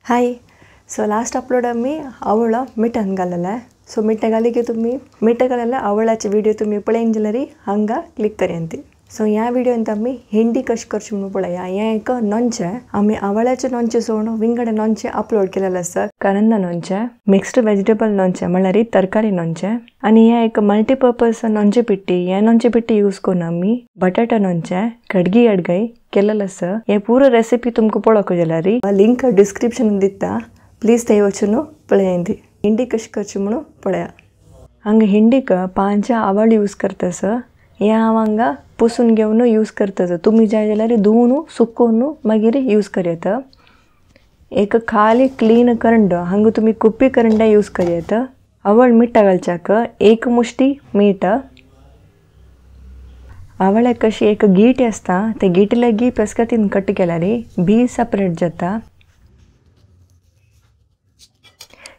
हाय. So last upload आम्ही आवळा मिठान घालला. So मिठा घाली की तुम्ही मिठा घालायला आवळाचे व्हिडिओ तुम्ही पळेन जलरी हंगा क्लिक करेंती. सो ह्या व्हिडिओंत आम्ही हिंडी कशी करची म्हणून पळया. हें एक नॉनचे आम्ही आवळ्याचे नॉनचे सोडून विंगडे नॉनचे अपलोड केलेलं आसा. कांदा नॉनचे, मिक्स्ड वेजिटेबल नॉनचे म्हळ्यार तरकारी नॉनचे आणि हें एक मल्टीपर्पज नॉनचे पिट्टी. हे नॉनचे पिट्टी यूज करून आम्ही बटाटा नॉनचे कडगी अडगाई केलेलं आसा. हे पूरा रेसिपी तुमकां पळोवंक जाल्यार लिंक डिस्क्रिप्शन दिता. प्लीज थंय वचून पळयंती. हिंडी कशी करची म्हणून पळया. हांगा हिंडीक 5 आवळ यूज करतास. हे हांव हांगा पुसून घेवन यूज करतास. तुम्ही जाय जाल्यार धुवन सुकोवन मागीर यूज करयत. एक खाली क्लीन करंड हांगा तुम्ही कुप्पी करंडे यूज करयत. आवळ मीठ घालच्याक 1 मुष्टी मीठ. आवळ्याक कशी एक गीट आसता. ते गीटले गी पेस्कतीन कट केल्यार बी सेपरेट जाता.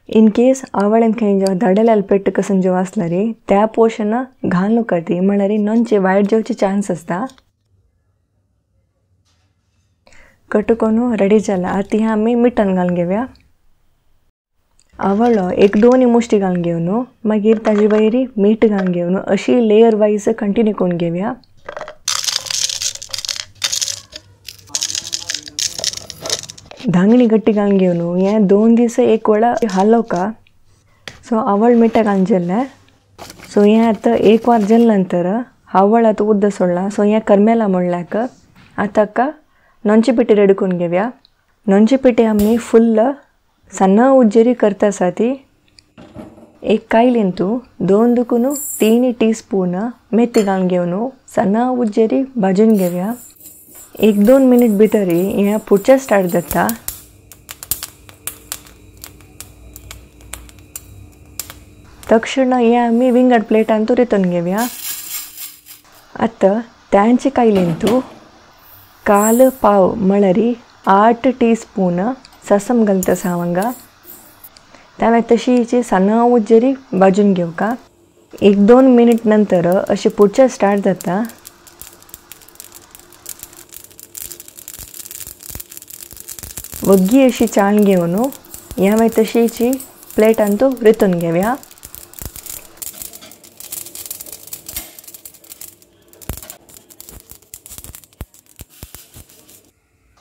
इन केस आवळ्यान खंय धडलेले पेट्ट कसन जेव आसल्यार त्या पोर्शन घालूं करती म्हळ्यार नॉनचे वायट जेवचे चान्स आसता. कट करून रेडी जाला. आतां हें आमी मिठान घालून घेवया. आवळो 1-2 मुष्टी घालून घेवन मागीर ताजे वयरी मीठ घालून घेवन अशी लेयर वायज कंटिन्यू करून घेवया. धांगणी गट्टी घालून घेवन हें 2 दीस एक वेळा हालोवका. सो आवळ मिठा घालून जेल्ले. सो हें आतां 1 वार जेल्ले नंतर आवळ आतां उद्द सोडला. सो हें करमेला म्हणल्याक आतां हाका नॉनची पिटी रेडी करून घेवया. नॉनची पिटी आमी फुल्ल सन्न उज्जेरी करता आसा ती एक कायलींतू 2-3 टीस्पून मेथी घालून घेवन सन्न उज्जेरी भाजून घेवया. 1-2 मिनिट भितर हें पुडचे स्टार्ट जाता. तक्षण हें आमी विंगड प्लेटांतू रितून घेवया. आतां त्यांचे कायलींतू 1/4 पाव म्हळ्यार 8 टीस्पून ससम घालतास हांव हांगा. त्यावेळेस तशी सन्न उज्जेरी भाजून घेवका. 1-2 मिनिट नंतर अशें पुडचे स्टार्ट जाता. वग्गी अशी चाळण घेवन ह्या मागीर तशीची प्लेटांतू रितून घेवया.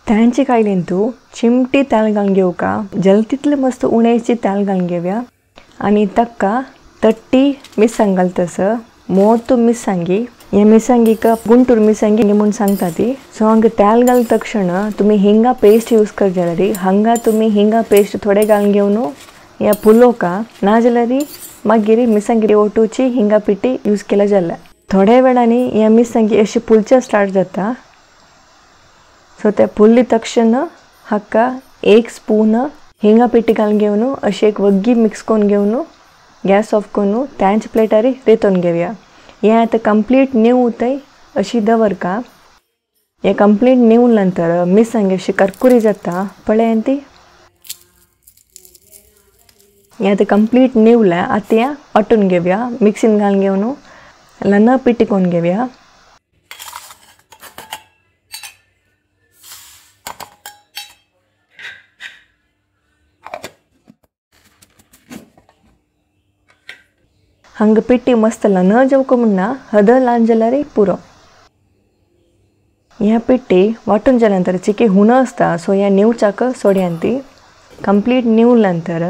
त्यांची कायलींतू चिमटी तेल घालून घेवका. जल तितले मस्त उणेची तेल घालून घेवया आनी ताका 30 मिरसांग घालतास. मोतू मिरसांगी. हे मिरसांगीक गुंटूर मिरसांगी म्हणून सांगता ती. सो हांगा तेल घाल तक्षण तुम्ही हिंगा पेस्ट यूज कर जाल्यार हांगा तुम्ही हिंगा पेस्ट थोडे घालून घेवन हे फुलोवका. ना जाल्यार मागीर मिरसांगी ओटूची हिंगा पिटी यूज केल्या जाल्यार थोड्या वेळांनी हे मिरसांगी अशी फुलचे स्टार्ट जाता. सो ते फुल्ली तक्षण हाका 1 स्पून हिंगा पिटी घालून घेवन अशी एक वग्गी मिक्स करून घेवन गॅस ऑफ करून त्यांच्या प्लेटार रितून घेवया. हें आतां कंप्लीट नीव उताय अशी दवरका. हें कंप्लीट नीव नंतर मिरसांगी अशी करकुरी जाता पळयान ती. हें आतां कंप्लीट निवलें. आतां हें वांटून घेवया. मिक्सीन घालून घेवन ल्हान पिटी करून घेवया. हांगा पिट्टी मस्त ल्हान जेवको म्हणना हद ल्हान जाल्यार पुरो. ह्या पिट्टी वांटून जाल्या नंतर चिकी हुणो आसता. सो ह्या निवच्याक सोड्यान ती कंप्लीट निवल नंतर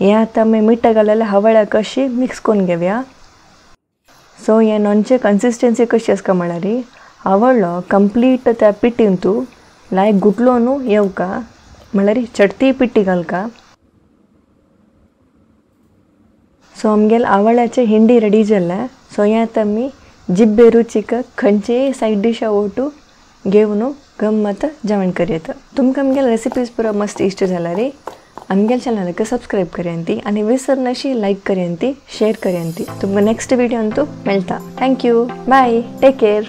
हें आतां आमी मीठ घालेले आवळ्याक अशी मिक्स करून घेवया. सो हें नॉनचे कन्सिस्टन्सी कशी आसता म्हळ्यार आवळ्ळो कंप्लीट त्या पिट्टींतू लायक गुटलोन येवका म्हळ्यार चडती पिट्टी घालका. सो आमगेल आवळ्याचे हिंडी रेडी जाले. सो हें आतां आमी जिब्बे रुचीक खंयचेय सायड डिशा ओटू घेवन गम्मत जेवण करयत. तुमकां आमगेल रेसिपीज पुरो मस्त इश्ट जाल्यार आमगेल चॅनलाक सब्सक्रायब करयांती आनी विसरनाशी लायक करयांती शेअर करयांती. तुमकां नेक्स्ट व्हिडिओंतू मेळटा. थँक्यू. बाय. Take care.